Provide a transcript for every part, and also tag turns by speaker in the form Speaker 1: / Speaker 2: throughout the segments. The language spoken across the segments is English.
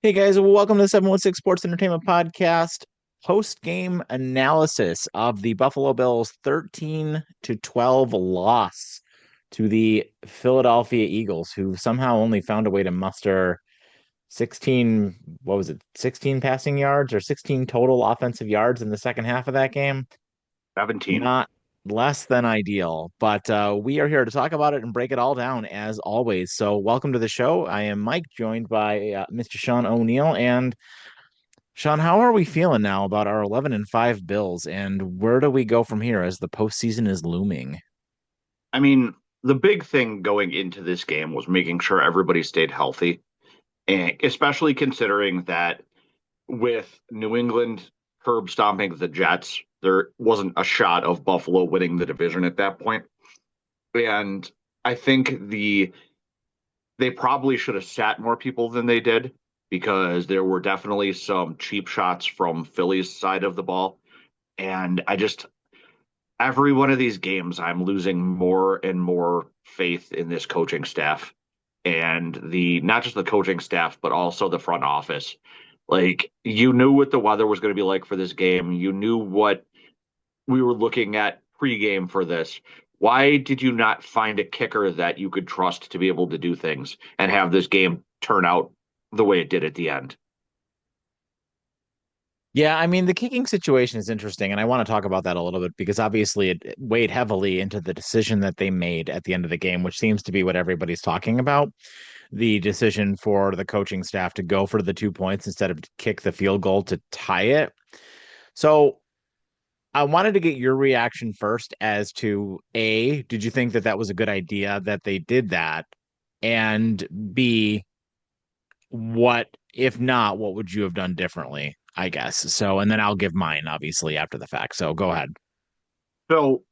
Speaker 1: Hey guys, welcome to the 716 Sports Entertainment Podcast. Post-game analysis of the Buffalo Bills 13-12 loss to the Philadelphia Eagles, who somehow only found a way to muster 16, what was it, 16 passing yards or 16 total offensive yards in the second half of that game.
Speaker 2: 17.
Speaker 1: Not less than ideal, but we are here to talk about it and break it all down as always. So, welcome to the show. I am Mike, joined by Mr. Sean O'Neill. And Sean, how are we feeling now about our 11-5 Bills, and where do we go from here as the postseason is looming?
Speaker 2: I mean, the big thing going into this game was making sure everybody stayed healthy, and especially considering that with New England curb stomping the Jets, there wasn't a shot of Buffalo winning the division at that point. And I think they probably should have sat more people than they did because there were definitely some cheap shots from Philly's side of the ball. And I just every one of these games, I'm losing more and more faith in this coaching staff and the not just the coaching staff, but also the front office. Like you knew what the weather was going to be like for this game. You knew what we were looking at pregame for this. Why did you not find a kicker that you could trust to be able to do things and have this game turn out the way it did at the end?
Speaker 1: Yeah, I mean, the kicking situation is interesting, and I want to talk about that a little bit because obviously it weighed heavily into the decision that they made at the end of the game, which seems to be what everybody's talking about. The decision for the coaching staff to go for the 2 points instead of kick the field goal to tie it. So I wanted to get your reaction first as to A, did you think that that was a good idea that they did that? And B, what, if not, what would you have done differently? I guess. So, and then I'll give mine obviously after the fact. So go ahead.
Speaker 2: So,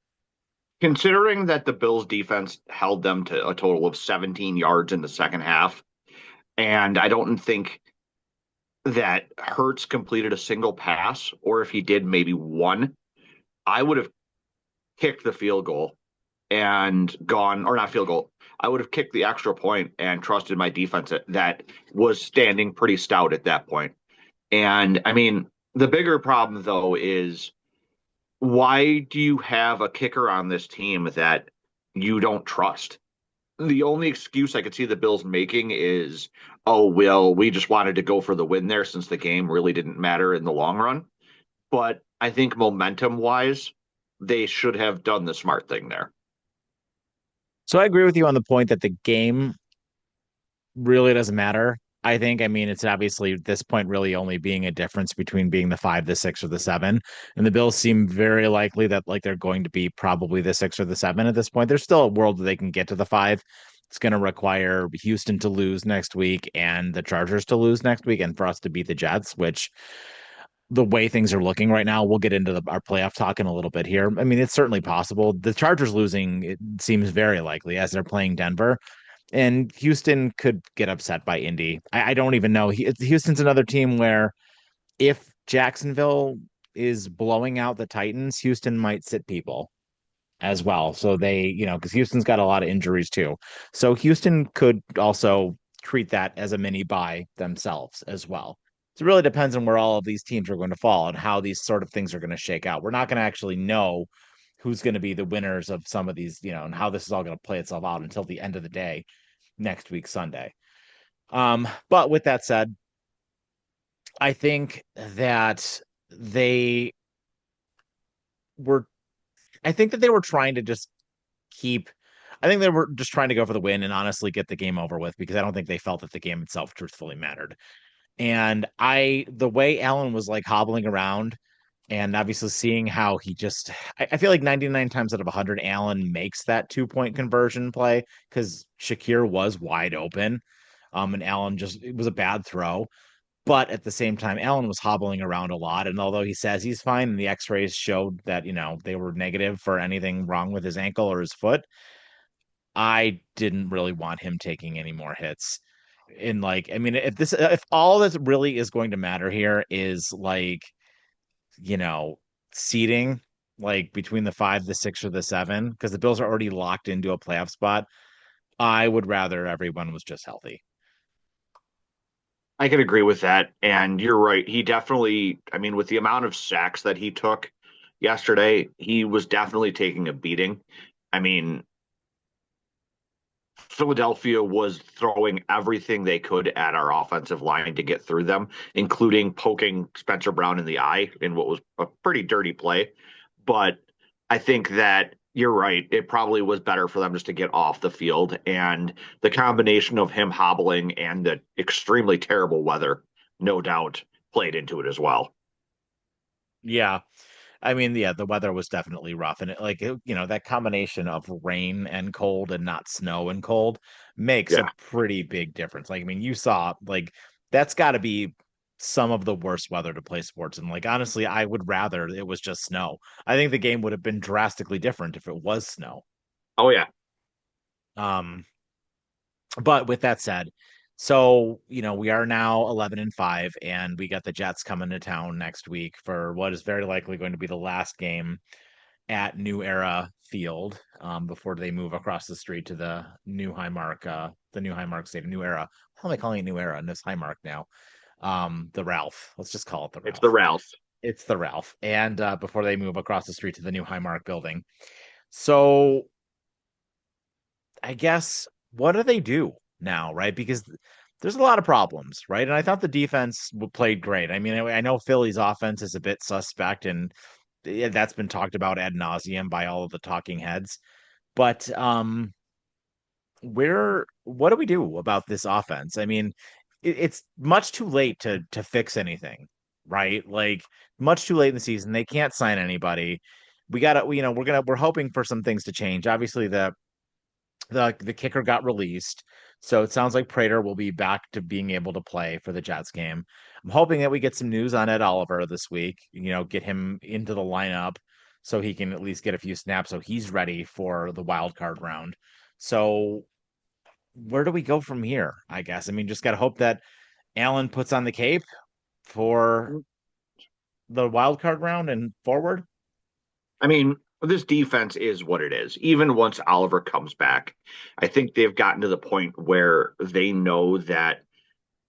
Speaker 2: considering that the Bills defense held them to a total of 17 yards in the second half, and I don't think that Hurts completed a single pass, or if he did, maybe one, I would have kicked the field goal and gone, or not field goal. I would have kicked the extra point and trusted my defense that was standing pretty stout at that point. And I mean, the bigger problem though is why do you have a kicker on this team that you don't trust? The only excuse I could see the Bills making is, oh, well, we just wanted to go for the win there since the game really didn't matter in the long run. But I think momentum wise, they should have done the smart thing there.
Speaker 1: So I agree with you on the point that the game really doesn't matter. I think, I mean, it's obviously at this point really only being a difference between being the five, the six, or the seven. And the Bills seem very likely that like they're going to be probably the six or the seven at this point. There's still a world that they can get to the five. It's going to require Houston to lose next week and the Chargers to lose next week and for us to beat the Jets, which the way things are looking right now, we'll get into our playoff talk in a little bit here. I mean, it's certainly possible. The Chargers losing, it seems very likely as they're playing Denver. And Houston could get upset by Indy. I don't even know. Houston's another team where if Jacksonville is blowing out the Titans, Houston might sit people as well. So they, because Houston's got a lot of injuries too. So Houston could also treat that as a mini bye themselves as well. So it really depends on where all of these teams are going to fall and how these sort of things are going to shake out. We're not going to actually know who's going to be the winners of some of these, and how this is all going to play itself out until the end of the day next week, Sunday. But with that said, I think that they were I think that they were trying to just keep I think they were just trying to go for the win and honestly get the game over with because I don't think they felt that the game itself truthfully mattered. And the way Allen was like hobbling around and obviously seeing how he just, I feel like 99 times out of 100, Allen makes that 2 point conversion play because Shakir was wide open. And Allen just, it was a bad throw. But at the same time, Allen was hobbling around a lot. And although he says he's fine, and the x rays showed that, they were negative for anything wrong with his ankle or his foot, I didn't really want him taking any more hits. In like, I mean, if all that really is going to matter here is like, you know, seeding, like between the five, the six, or the seven, because the Bills are already locked into a playoff spot, I would rather everyone was just healthy.
Speaker 2: I can agree with that. And you're right. He definitely, I mean, with the amount of sacks that he took yesterday, he was definitely taking a beating. I mean, Philadelphia was throwing everything they could at our offensive line to get through them, including poking Spencer Brown in the eye in what was a pretty dirty play. But I think that you're right. It probably was better for them just to get off the field. And the combination of him hobbling and the extremely terrible weather, no doubt, played into it as well.
Speaker 1: Yeah. I mean, yeah, the weather was definitely rough, and that combination of rain and cold and not snow and cold makes a
Speaker 2: Yeah.
Speaker 1: pretty big difference. Like, I mean, you saw that's got to be some of the worst weather to play sports in. Like, honestly, I would rather it was just snow. I think the game would have been drastically different if it was snow.
Speaker 2: Oh, yeah.
Speaker 1: Um, but with that said, so we are now 11-5, and we got the Jets coming to town next week for what is very likely going to be the last game at New Era Field before they move across the street to the new Highmark Stadium. New Era. How am I calling it New Era? And this Highmark now. The Ralph. Let's just call it the
Speaker 2: It's the
Speaker 1: Ralph.
Speaker 2: Ralph.
Speaker 1: It's the Ralph. And before they move across the street to the new Highmark building. So I guess what do they do now, right? Because there's a lot of problems, right? And I thought the defense played great. I mean, I know Philly's offense is a bit suspect, and yeah, that's been talked about ad nauseum by all of the talking heads. But what do we do about this offense? I mean, it's much too late to fix anything, right? Like much too late in the season. They can't sign anybody. We gotta, we're hoping for some things to change. Obviously, the kicker got released, so it sounds like Prater will be back to being able to play for the Jets game. I'm hoping that we get some news on Ed Oliver this week. Get him into the lineup so he can at least get a few snaps, so he's ready for the wild card round. So where do we go from here? I guess. I mean, just gotta hope that Allen puts on the cape for the wild card round and forward.
Speaker 2: I mean, this defense is what it is. Even once Oliver comes back, I think they've gotten to the point where they know that,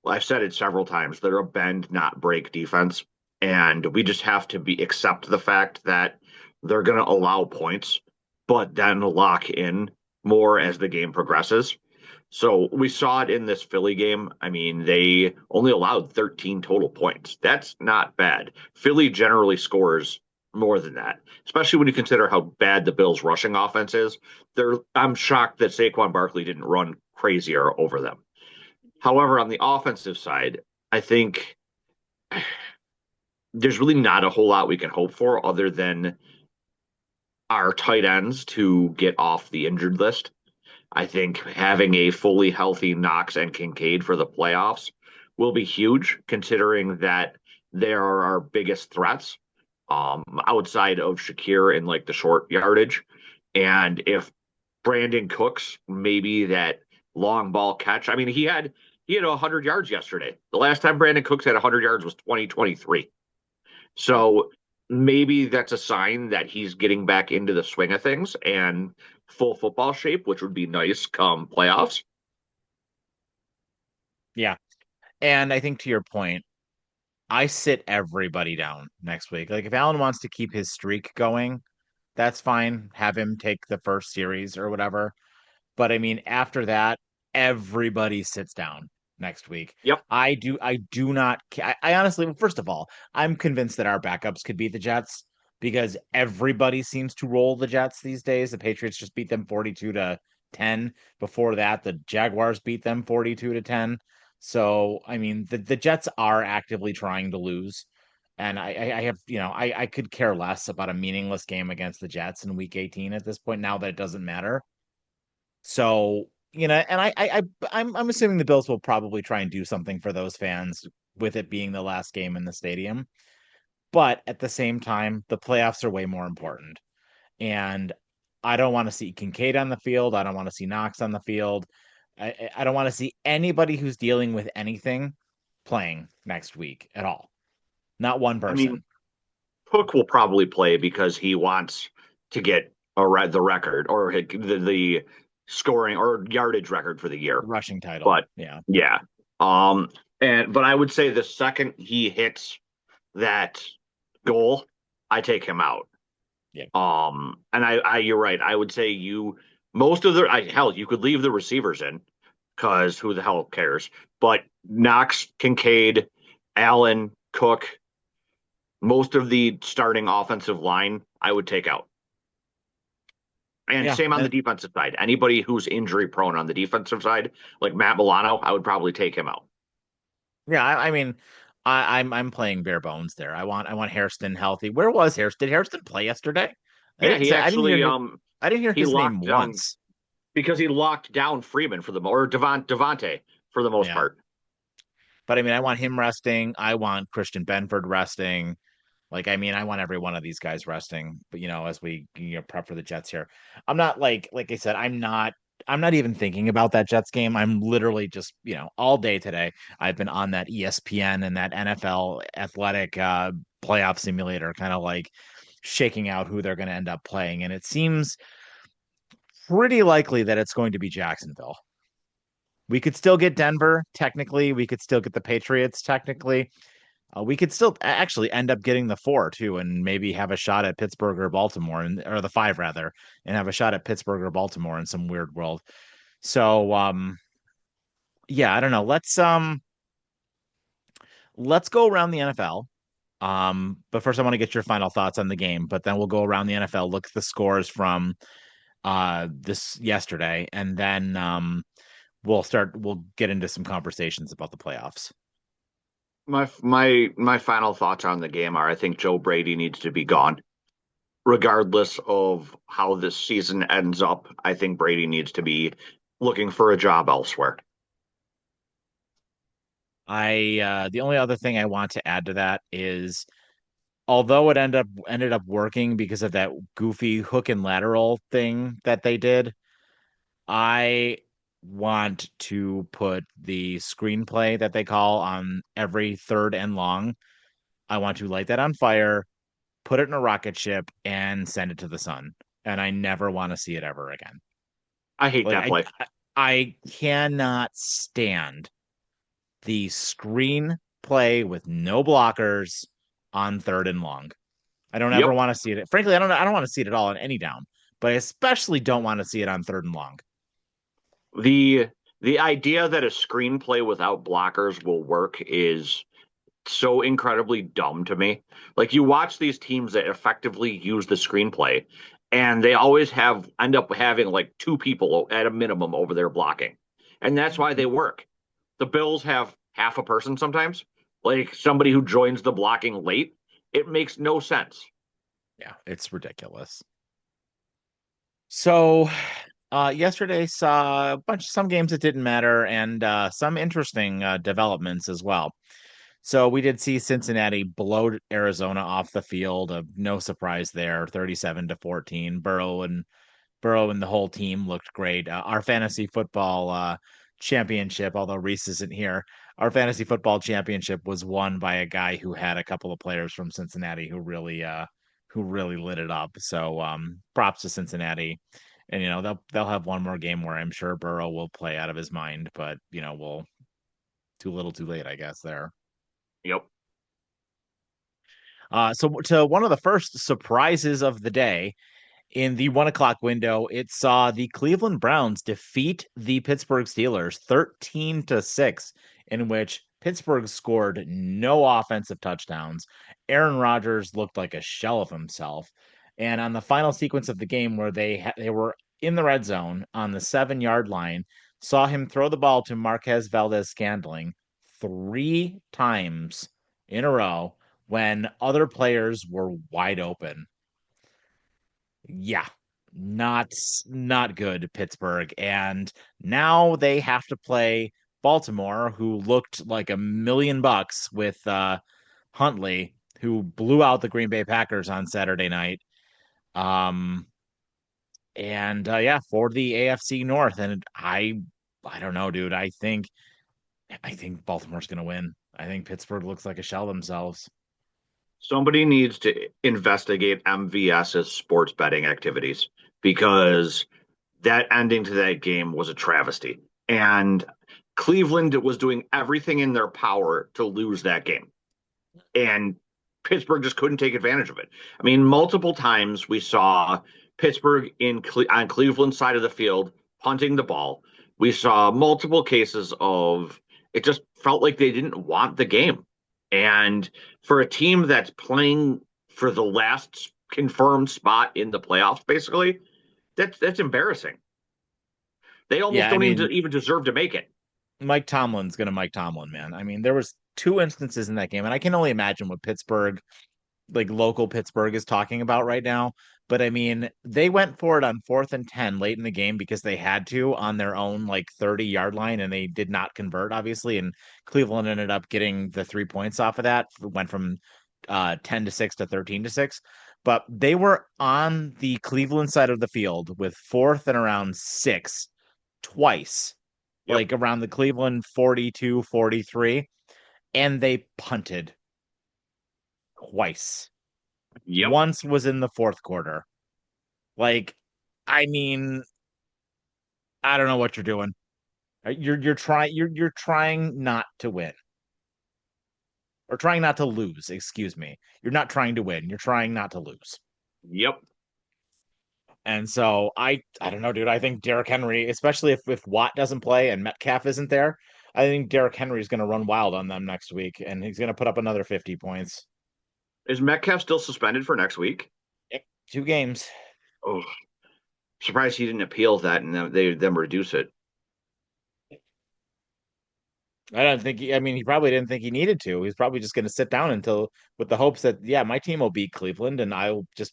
Speaker 2: well, I've said it several times, they're a bend, not break defense. And we just have to be accept the fact that they're going to allow points, but then lock in more as the game progresses. So we saw it in this Philly game. I mean, they only allowed 13 total points. That's not bad. Philly generally scores more than that, especially when you consider how bad the Bills' rushing offense is. I'm shocked that Saquon Barkley didn't run crazier over them. However, on the offensive side, I think there's really not a whole lot we can hope for other than our tight ends to get off the injured list. I think having a fully healthy Knox and Kincaid for the playoffs will be huge, considering that they are our biggest threats outside of Shakir in like the short yardage. And if Brandon Cooks maybe that long ball catch, I mean he had 100 yards yesterday. The last time Brandon Cooks had 100 yards was 2023. So maybe that's a sign that he's getting back into the swing of things and full football shape, which would be nice come playoffs.
Speaker 1: Yeah. And I think to your point, I sit everybody down next week. Like if Allen wants to keep his streak going, that's fine. Have him take the first series or whatever. But I mean, after that, everybody sits down next week.
Speaker 2: Yep.
Speaker 1: I do not. I honestly, first of all, I'm convinced that our backups could beat the Jets because everybody seems to roll the Jets these days. The Patriots just beat them 42-10. Before that, the Jaguars beat them 42-10. So, I mean, the Jets are actively trying to lose. And I have, I could care less about a meaningless game against the Jets in week 18 at this point, now that it doesn't matter. So, and I'm assuming the Bills will probably try and do something for those fans with it being the last game in the stadium. But at the same time, the playoffs are way more important. And I don't want to see Kincaid on the field. I don't want to see Knox on the field. I don't want to see anybody who's dealing with anything playing next week at all. Not one
Speaker 2: I mean,
Speaker 1: person.
Speaker 2: Hook will probably play because he wants to get the record or the scoring or yardage record for the year.
Speaker 1: The rushing title.
Speaker 2: But
Speaker 1: Yeah.
Speaker 2: yeah, um, But I would say the second he hits that goal, I take him out.
Speaker 1: Yeah.
Speaker 2: And you're right. I would say most of hell, you could leave the receivers in because who the hell cares? But Knox, Kincaid, Allen, Cook, most of the starting offensive line, I would take out. And
Speaker 1: Yeah.
Speaker 2: same on the defensive side. Anybody who's injury prone on the defensive side, like Matt Milano, I would probably take him out.
Speaker 1: Yeah, I mean, I'm playing bare bones there. I want Hairston healthy. Where was Hairston? Did Hairston play yesterday?
Speaker 2: Yeah, he actually
Speaker 1: I didn't hear
Speaker 2: he
Speaker 1: his name
Speaker 2: locked down
Speaker 1: once.
Speaker 2: because he locked down Freeman or Devontae for the most
Speaker 1: Yeah.
Speaker 2: part.
Speaker 1: But I mean, I want him resting. I want Christian Benford resting. Like, I mean, I want every one of these guys resting, but as we prep for the Jets here. I'm not like I said, I'm not even thinking about that Jets game. I'm literally just, all day today. I've been on that ESPN and that NFL athletic playoff simulator, kind of like shaking out who they're going to end up playing. And it seems pretty likely that it's going to be Jacksonville. We could still get Denver, technically. We could still get the Patriots, technically. We could still actually end up getting the 4 too, and maybe have a shot at Pittsburgh or Baltimore, or the 5 rather, and have a shot at Pittsburgh or Baltimore in some weird world. So, yeah, I don't know. Let's go around the NFL. But first, I want to get your final thoughts on the game. But then we'll go around the NFL, look at the scores from this yesterday, and then we'll get into some conversations about the playoffs.
Speaker 2: My final thoughts on the game are I think Joe Brady needs to be gone. Regardless of how this season ends up, I think Brady needs to be looking for a job elsewhere.
Speaker 1: The only other thing I want to add to that is, although it ended up working because of that goofy hook and lateral thing that they did, I want to put the screenplay that they call on every third and long. I want to light that on fire, put it in a rocket ship, and send it to the sun. And I never want to see it ever again.
Speaker 2: I hate
Speaker 1: Like
Speaker 2: that play.
Speaker 1: I cannot stand the screenplay with no blockers on third and long. I don't ever
Speaker 2: Yep.
Speaker 1: want to see it. Frankly, I don't want to see it at all on any down, but I especially don't want to see it on third and long.
Speaker 2: The the idea that a screenplay without blockers will work is so incredibly dumb to me. Like you watch these teams that effectively use the screenplay and they always have end up having like two people at a minimum over there blocking. And that's why they work. The Bills have half a person sometimes, like somebody who joins the blocking late. It makes no sense.
Speaker 1: Yeah, it's ridiculous. So, yesterday saw some games that didn't matter, and some interesting developments as well. So we did see Cincinnati blow Arizona off the field. No surprise there, 37-14. Burrow and the whole team looked great. Our fantasy football championship, although Reese isn't here, our fantasy football championship was won by a guy who had a couple of players from Cincinnati who really lit it up. So props to Cincinnati. And they'll have one more game where I'm sure Burrow will play out of his mind, but we'll too little too late, I guess there.
Speaker 2: Yep.
Speaker 1: So to one of the first surprises of the day, in the 1 o'clock window, it saw the Cleveland Browns defeat the Pittsburgh Steelers 13-6, in which Pittsburgh scored no offensive touchdowns. Aaron Rodgers looked like a shell of himself. And on the final sequence of the game, where they were in the red zone on the 7-yard line, saw him throw the ball to Marquez Valdez-Scantling 3 times in a row when other players were wide open. Yeah, not good, Pittsburgh. And now they have to play Baltimore, who looked like $1 million with Huntley, who blew out the Green Bay Packers on Saturday night. Um, and yeah, for the AFC North. And I don't know, dude. I think Baltimore's gonna win. I think Pittsburgh looks like a shell themselves.
Speaker 2: Somebody needs to investigate MVS's sports betting activities because that ending to that game was a travesty. And Cleveland was doing everything in their power to lose that game, and Pittsburgh just couldn't take advantage of it. I mean, multiple times we saw Pittsburgh on Cleveland's side of the field punting the ball. We saw multiple cases of it just felt like they didn't want the game. And for a team that's playing for the last confirmed spot in the playoffs, basically, that's embarrassing. They almost
Speaker 1: Yeah, I
Speaker 2: don't
Speaker 1: mean,
Speaker 2: even deserve to make it.
Speaker 1: Mike Tomlin's gonna Mike Tomlin, man. I mean, there was two instances in that game, and I can only imagine what Pittsburgh, like local Pittsburgh, is talking about right now. But I mean, they went for it on 4th and 10 late in the game because they had to on their own like 30-yard line, and they did not convert, obviously. And Cleveland ended up getting the 3 points off of that. Went from 10-6 to 13-6. But they were on the Cleveland side of the field with fourth and around 6 twice,
Speaker 2: Yep.
Speaker 1: like around the Cleveland 42, 43, and they punted twice.
Speaker 2: Yep.
Speaker 1: Once was in the fourth quarter. Like, I mean, I don't know what you're doing. You're trying not to win, or trying not to lose, excuse me. You're not trying to win. You're trying not to lose.
Speaker 2: Yep.
Speaker 1: And so I don't know, dude. I think Derrick Henry, especially if Watt doesn't play and Metcalf isn't there, I think Derrick Henry is going to run wild on them next week, and he's going to put up another 50 points.
Speaker 2: Is Metcalf still suspended for next week?
Speaker 1: Yep, 2 games.
Speaker 2: Oh, surprised he didn't appeal that and them reduce it.
Speaker 1: I don't think I mean, he probably didn't think he needed to. He's probably just going to sit down until with the hopes that, yeah, my team will beat Cleveland and I'll just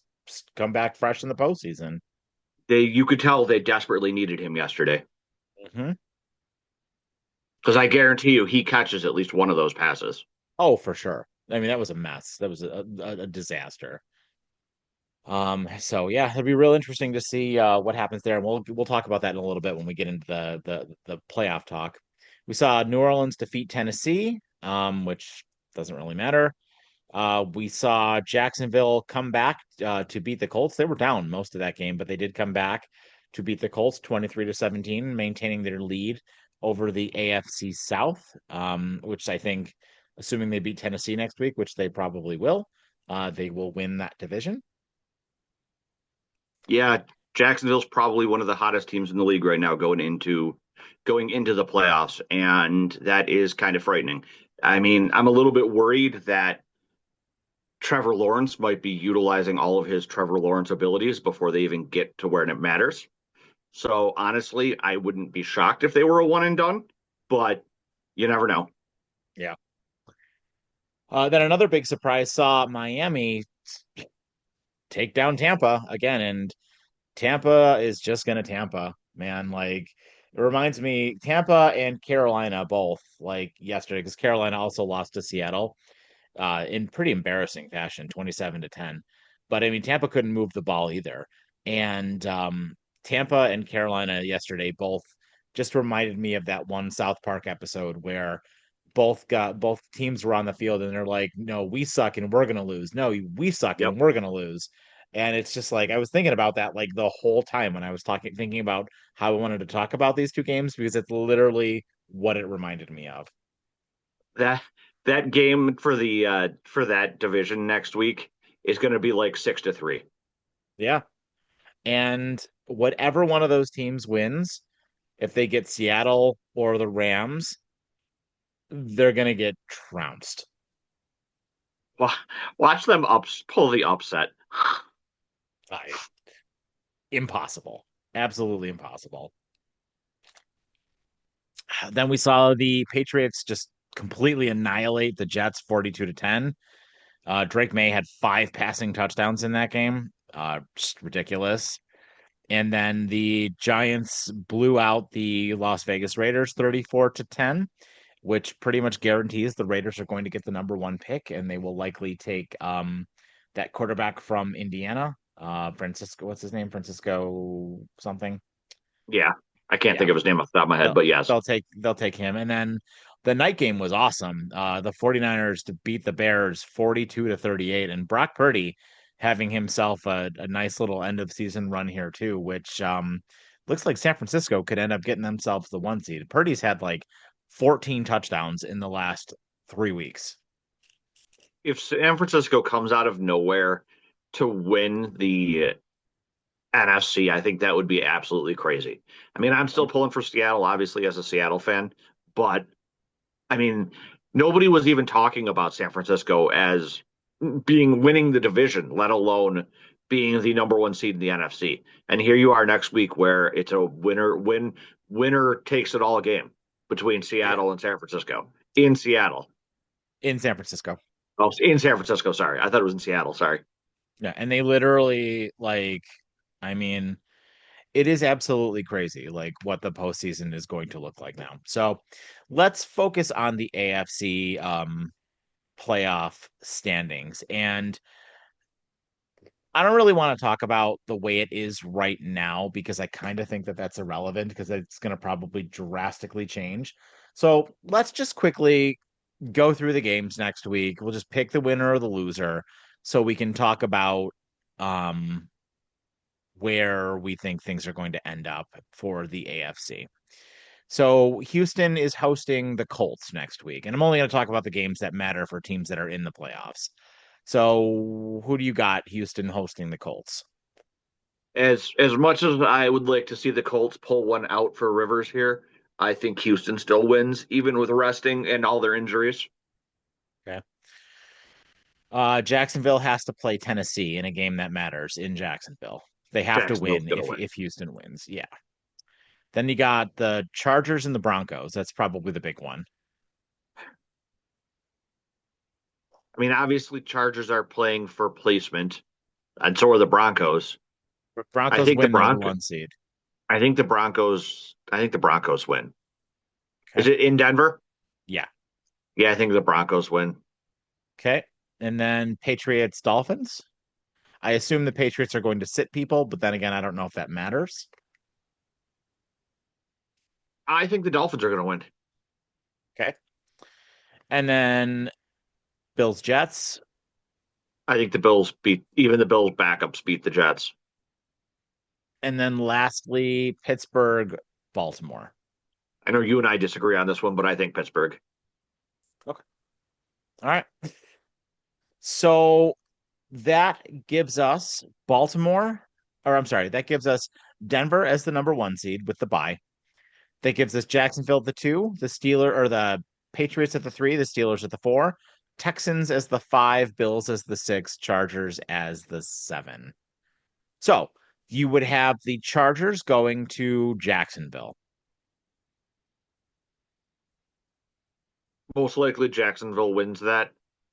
Speaker 1: come back fresh in the postseason.
Speaker 2: You could tell they desperately needed him yesterday
Speaker 1: Hmm.
Speaker 2: because I guarantee you he catches at least one of those passes.
Speaker 1: Oh, for sure. I mean, that was a mess. That was a disaster. So yeah, it'll be real interesting to see what happens there, and we'll talk about that in a little bit when we get into the playoff talk. We saw New Orleans defeat Tennessee, which doesn't really matter. We saw Jacksonville come back to beat the Colts. They were down most of that game, but they did come back to beat the Colts 23-17, maintaining their lead over the AFC South, which I think, assuming they beat Tennessee next week, which they probably will, they will win that division.
Speaker 2: Yeah, Jacksonville's probably one of the hottest teams in the league right now going into the playoffs, and that is kind of frightening. I mean, I'm a little bit worried that Trevor Lawrence might be utilizing all of his Trevor Lawrence abilities before they even get to where it matters. So honestly, I wouldn't be shocked if they were a one and done, but you never know.
Speaker 1: Yeah. Then another big surprise saw Miami take down Tampa again, and Tampa is just gonna Tampa, man. Like it reminds me, Tampa and Carolina both like yesterday because Carolina also lost to Seattle in pretty embarrassing fashion, 27-10. But I mean, Tampa couldn't move the ball either, and Tampa and Carolina yesterday both just reminded me of that one South Park episode where both teams were on the field and they're like, no, we suck and we're gonna lose. No, we suck
Speaker 2: Yep.
Speaker 1: and we're gonna lose. And it's just like I was thinking about that like the whole time when I was thinking about how I wanted to talk about these two games because it's literally what it reminded me of.
Speaker 2: That that game for that division next week is going to be like 6-3.
Speaker 1: Yeah. And whatever one of those teams wins, if they get Seattle or the Rams, they're gonna get trounced.
Speaker 2: Watch them pull the upset.
Speaker 1: I, impossible. Absolutely impossible. Then we saw the Patriots just completely annihilate the Jets 42-10. Drake May had 5 passing touchdowns in that game. Just ridiculous. And then the Giants blew out the Las Vegas Raiders 34-10, which pretty much guarantees the Raiders are going to get the number one pick, and they will likely take that quarterback from Indiana. Francisco, what's his name? Francisco something.
Speaker 2: Yeah, I can't
Speaker 1: Yeah,
Speaker 2: think of his name off the top of my head,
Speaker 1: they'll
Speaker 2: but yes.
Speaker 1: they'll take him. And then the night game was awesome. The 49ers to beat the Bears 42-38, and Brock Purdy having himself a nice little end of season run here too, which looks like San Francisco could end up getting themselves the 1 seed. Purdy's had like 14 touchdowns in the last 3 weeks.
Speaker 2: If San Francisco comes out of nowhere to win the NFC, I think that would be absolutely crazy. I mean, I'm still pulling for Seattle, obviously, as a Seattle fan, but I mean, nobody was even talking about San Francisco as being winning the division, let alone being the number one seed in the NFC. And here you are next week, where it's a winner takes it all game between
Speaker 1: Yeah.
Speaker 2: Seattle and San Francisco in Seattle.
Speaker 1: In San Francisco.
Speaker 2: Oh, in San Francisco. Sorry, I thought it was in Seattle. Sorry.
Speaker 1: Yeah. And they literally, like, I mean, it is absolutely crazy, like what the postseason is going to look like now. So let's focus on the AFC playoff standings. And I don't really want to talk about the way it is right now because I kind of think that that's irrelevant because it's going to probably drastically change. So let's just quickly go through the games next week. We'll just pick the winner or the loser so we can talk about um, where we think things are going to end up for the AFC. So Houston is hosting the Colts next week, and I'm only going to talk about the games that matter for teams that are in the playoffs. So who do you got Houston hosting the Colts?
Speaker 2: As much as I would like to see the Colts pull one out for Rivers here, I think Houston still wins, even with resting and all their injuries.
Speaker 1: Okay. Jacksonville has to play Tennessee in a game that matters in Jacksonville. They have to
Speaker 2: Jacksonville's
Speaker 1: win
Speaker 2: gonna
Speaker 1: if
Speaker 2: win.
Speaker 1: Houston wins. Yeah. Then you got the Chargers and the Broncos. That's probably the big one.
Speaker 2: I mean, obviously, Chargers are playing for placement, and so are the Broncos. I
Speaker 1: Broncos
Speaker 2: think the
Speaker 1: win number
Speaker 2: Bronco.
Speaker 1: one seed.
Speaker 2: I think the Broncos. I think the Broncos win. Is
Speaker 1: Okay.
Speaker 2: it in Denver?
Speaker 1: Yeah.
Speaker 2: Yeah, I think the Broncos win.
Speaker 1: Okay. And then Patriots Dolphins. I assume the Patriots are going to sit people, but then again, I don't know if that matters.
Speaker 2: I think the Dolphins are going to win.
Speaker 1: Okay. And then Bills Jets.
Speaker 2: I think the Bills beat even the Bills backups beat the Jets.
Speaker 1: And then lastly, Pittsburgh Baltimore.
Speaker 2: I know you and I disagree on this one, but I think Pittsburgh.
Speaker 1: Okay. All right. So that gives us Baltimore, or I'm sorry, that gives us Denver as the number one seed with the bye. That gives us Jacksonville at the two, the Steeler or the Patriots at the three, the Steelers at the four, Texans as the five, Bills as the six, Chargers as the seven. So you would have the Chargers going to Jacksonville.
Speaker 2: Most likely Jacksonville wins that.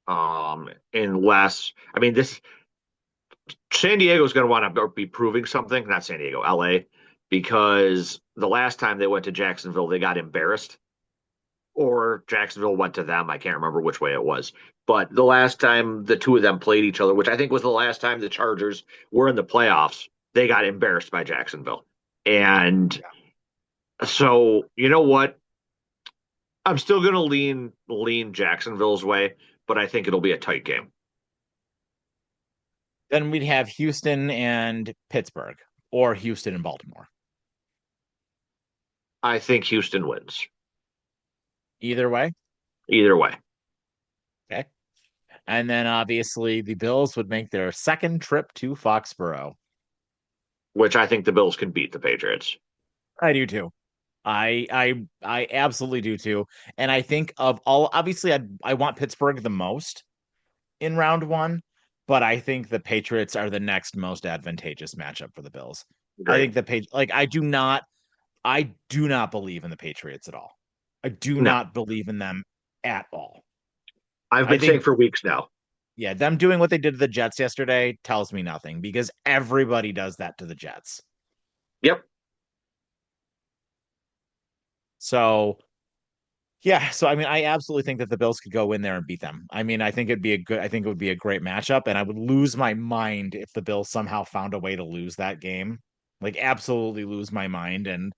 Speaker 2: Unless I mean this San Diego's going to want to be proving something, not San Diego, LA, because the last time they went to Jacksonville, they got embarrassed, or Jacksonville went to them. I can't remember which way it was. But the last time the two of them played each other, which I think was the last time the Chargers were in the playoffs, they got embarrassed by Jacksonville. And so, you know what? I'm still going to lean Jacksonville's way, but I think it'll be a tight game.
Speaker 1: Then we'd have Houston and Pittsburgh or Houston and Baltimore.
Speaker 2: I think Houston wins.
Speaker 1: Either way.
Speaker 2: Either way.
Speaker 1: Okay. And then obviously the Bills would make their second trip to Foxborough.
Speaker 2: Which I think the Bills can beat the Patriots.
Speaker 1: I do too. I absolutely do too. And I think of all obviously I want Pittsburgh the most in round one, but I think the Patriots are the next most advantageous matchup for the Bills. I
Speaker 2: Great.
Speaker 1: think like I do not believe in the Patriots at all. I do
Speaker 2: No,
Speaker 1: not believe in them at all.
Speaker 2: I've
Speaker 1: I
Speaker 2: been saying
Speaker 1: think
Speaker 2: for weeks now.
Speaker 1: yeah, them doing what they did to the Jets yesterday tells me nothing because everybody does that to the Jets.
Speaker 2: Yep.
Speaker 1: So yeah, so I mean, I absolutely think that the Bills could go in there and beat them. I mean, I think it would be a great matchup, and I would lose my mind if the Bills somehow found a way to lose that game. Like, absolutely lose my mind, and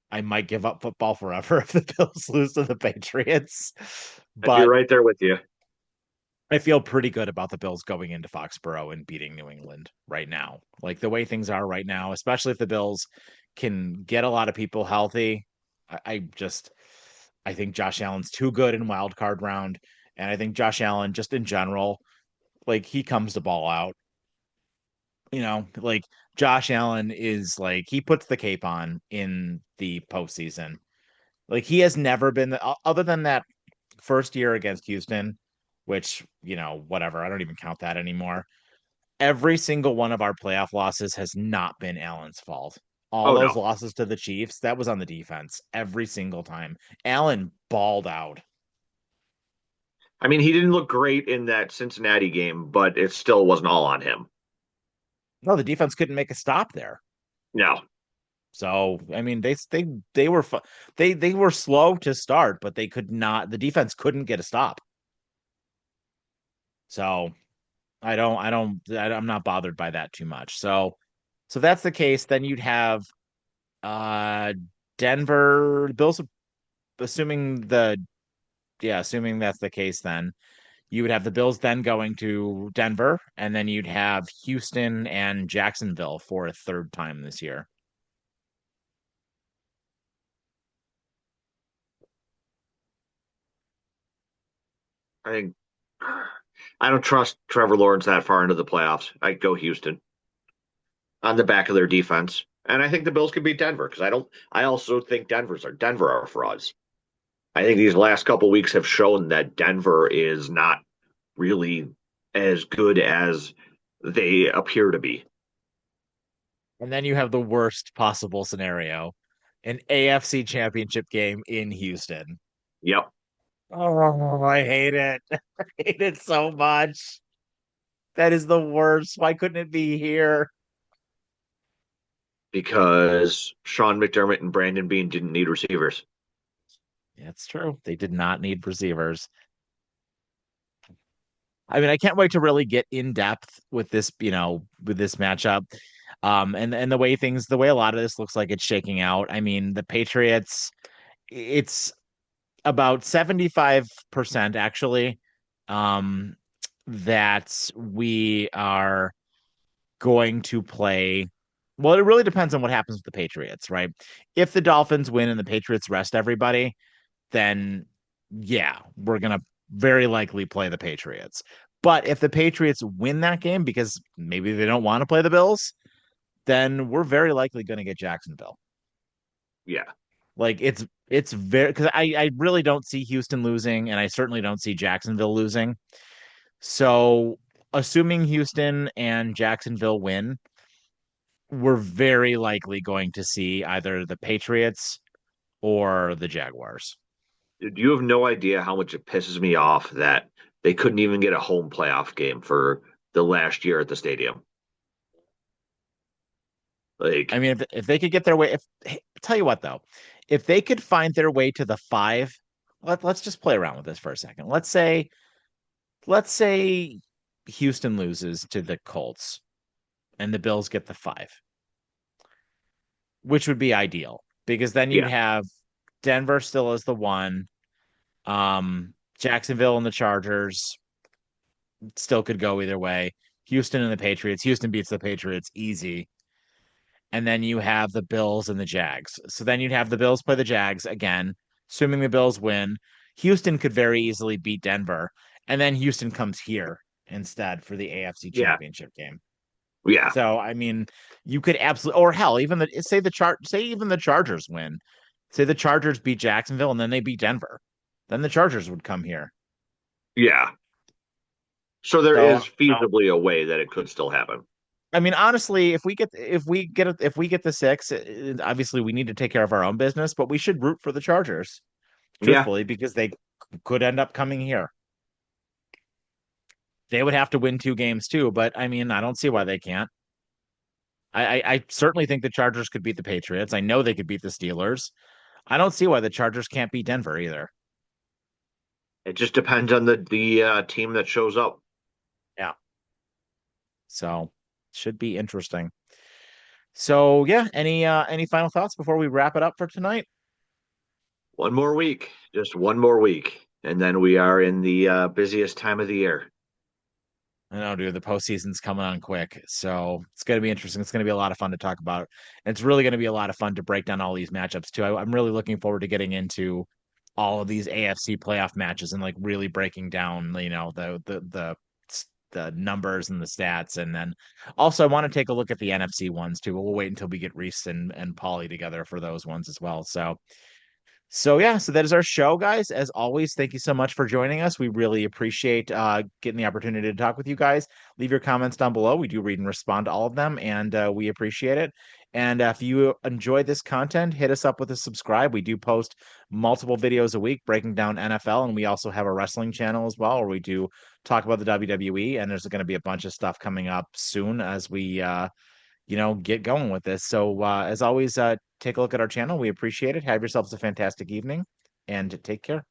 Speaker 1: I might give up football forever if the Bills lose to the Patriots.
Speaker 2: I'd be
Speaker 1: But
Speaker 2: right there with you.
Speaker 1: I feel pretty good about the Bills going into Foxborough and beating New England right now. Like the way things are right now, especially if the Bills can get a lot of people healthy. I just I think Josh Allen's too good in wild card round. And I think Josh Allen, just in general, like he comes the ball out. Like Josh Allen is like he puts the cape on in the postseason. Like he has never been other than that first year against Houston, which, whatever, I don't even count that anymore. Every single one of our playoff losses has not been Allen's fault. All
Speaker 2: Oh
Speaker 1: those
Speaker 2: no.
Speaker 1: losses to the Chiefs, that was on the defense every single time. Allen balled out.
Speaker 2: I mean, he didn't look great in that Cincinnati game, but it still wasn't all on him.
Speaker 1: No, the defense couldn't make a stop there.
Speaker 2: No.
Speaker 1: So, I mean, they were they were slow to start, but they could not. The defense couldn't get a stop. So, I'm not bothered by that too much. So that's the case. Then you'd have uh Denver Bills, assuming the yeah, assuming that's the case, then you would have the Bills then going to Denver, and then you'd have Houston and Jacksonville for a third time this year.
Speaker 2: I think I don't trust Trevor Lawrence that far into the playoffs. I go Houston on the back of their defense. And I think the Bills could beat Denver because I also think Denver are frauds. I think these last couple weeks have shown that Denver is not really as good as they appear to be.
Speaker 1: And then you have the worst possible scenario, an AFC championship game in Houston.
Speaker 2: Yep.
Speaker 1: Oh, I hate it. I hate it so much. That is the worst. Why couldn't it be here?
Speaker 2: Because Sean McDermott and Brandon Bean didn't need receivers.
Speaker 1: It's true. They did not need receivers. I mean, I can't wait to really get in depth with this, with this matchup. And the way a lot of this looks like it's shaking out. I mean, the Patriots, it's about 75% actually, um, that we are going to play. Well, it really depends on what happens with the Patriots, right? If the Dolphins win and the Patriots rest everybody, then yeah, we're going to very likely play the Patriots. But if the Patriots win that game because maybe they don't want to play the Bills, then we're very likely going to get Jacksonville.
Speaker 2: Yeah.
Speaker 1: Like it's very because I really don't see Houston losing, and I certainly don't see Jacksonville losing. So assuming Houston and Jacksonville win, we're very likely going to see either the Patriots or the Jaguars.
Speaker 2: Dude, you have no idea how much it pisses me off that they couldn't even get a home playoff game for the last year at the stadium.
Speaker 1: I
Speaker 2: Like,
Speaker 1: mean, if they could get their way, if hey, tell you what though, if they could find their way to the five, let's just play around with this for a second. Let's say Houston loses to the Colts and the Bills get the five, which would be ideal because then you'd
Speaker 2: yeah,
Speaker 1: have Denver still as the one, Jacksonville and the Chargers still could go either way. Houston and the Patriots. Houston beats the Patriots easy. And then you have the Bills and the Jags. So then you'd have the Bills play the Jags again, assuming the Bills win. Houston could very easily beat Denver, and then Houston comes here instead for the AFC
Speaker 2: yeah,
Speaker 1: Championship game.
Speaker 2: yeah,
Speaker 1: So I mean, you could absolutely, or hell, even say even the Chargers win. Say the Chargers beat Jacksonville and then they beat Denver. Then the Chargers would come here.
Speaker 2: yeah. So there
Speaker 1: So
Speaker 2: is feasibly a way that it could still happen.
Speaker 1: I mean, honestly, if we get the six, obviously we need to take care of our own business, but we should root for the Chargers,
Speaker 2: Yeah,
Speaker 1: truthfully, because they could end up coming here. They would have to win two games too, but I mean, I don't see why they can't. I certainly think the Chargers could beat the Patriots. I know they could beat the Steelers. I don't see why the Chargers can't beat Denver either.
Speaker 2: it just depends on the team that shows up.
Speaker 1: Yeah. So should be interesting. So yeah, any final thoughts before we wrap it up for tonight?
Speaker 2: One more week, just one more week, and then we are in the busiest time of the year.
Speaker 1: I know, dude, the postseason's coming on quick. So it's gonna be interesting. It's gonna be a lot of fun to talk about. And it's really gonna be a lot of fun to break down all these matchups too. I'm really looking forward to getting into all of these AFC playoff matches and like really breaking down, the numbers and the stats. And then also I want to take a look at the NFC ones too. We'll wait until we get Reese and Paulie together for those ones as well. So yeah, so that is our show, guys. As always, thank you so much for joining us. We really appreciate getting the opportunity to talk with you guys. Leave your comments down below. We do read and respond to all of them, and we appreciate it. And if you enjoy this content, hit us up with a subscribe. We do post multiple videos a week breaking down NFL, and we also have a wrestling channel as well, where we do talk about the WWE. And there's going to be a bunch of stuff coming up soon as we get going with this. So, as always, take a look at our channel. We appreciate it. Have yourselves a fantastic evening and take care.